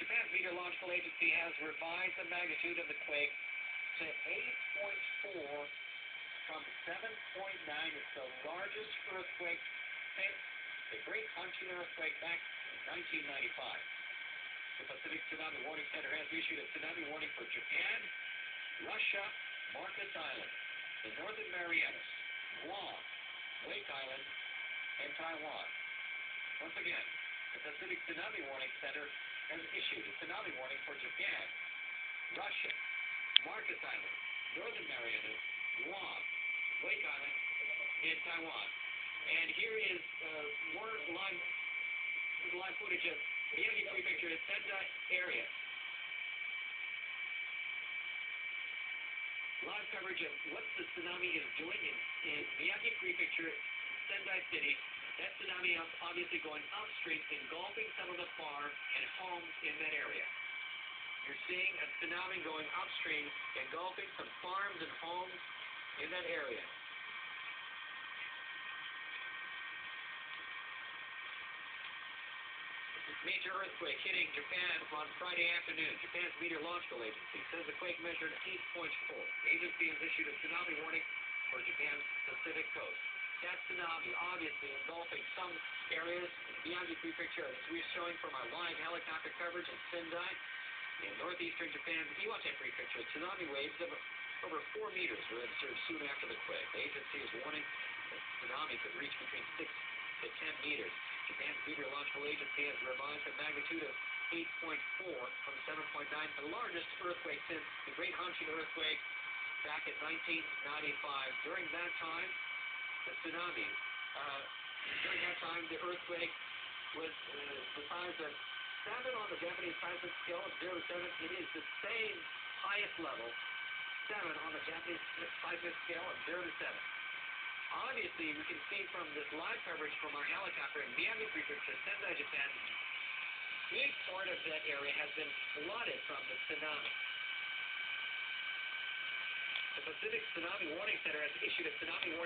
Japan's meteorological agency has revised the magnitude of the quake to 8.4 from 7.9. It's the largest earthquake since the Great Hanshin earthquake back in 1995. The Pacific Tsunami Warning Center has issued a tsunami warning for Japan, Russia, Marcus Island, the Northern Marianas, Guam, Wake Island, and Taiwan. Once again, the Pacific Tsunami Warning Center has issued a tsunami warning for Japan, Russia, Marcus Island, Northern Marianas, Guam, Wake Island, and Taiwan. And here is more live footage of Miyagi Prefecture in Sendai area. Live coverage of what the tsunami is doing in Miyagi Prefecture, Sendai City. That tsunami is obviously going upstream, engulfing some of the farm and homes in that area. You're seeing a tsunami going upstream, engulfing some farms and homes in that area. Major earthquake hitting Japan on Friday afternoon. Japan's meteorological agency says the quake measured 8.4. The agency has issued a tsunami warning for Japan's Pacific coast. That tsunami obviously engulfing some areas in Miyagi Prefecture, as we're showing from our live helicopter coverage in Sendai. In northeastern Japan's Iwate Prefecture, tsunami waves of over 4 meters were observed soon after the quake. The agency is warning that tsunami could reach between 6 to 10 meters. Japan's meteorological agency has revised the magnitude of 8.4 from 7.9, the largest earthquake since the Great Hanshin earthquake back in 1995. During that time, the tsunami, the earthquake was the size of 7 on the Japanese seismic scale of 0 to 7. It is the same highest level, 7 on the Japanese seismic scale of 0 to 7. Obviously, we can see from this live coverage from our helicopter in Miyagi Prefecture, Sendai, Japan, big part of that area has been flooded from the tsunami. The Pacific Tsunami Warning Center has issued a tsunami warning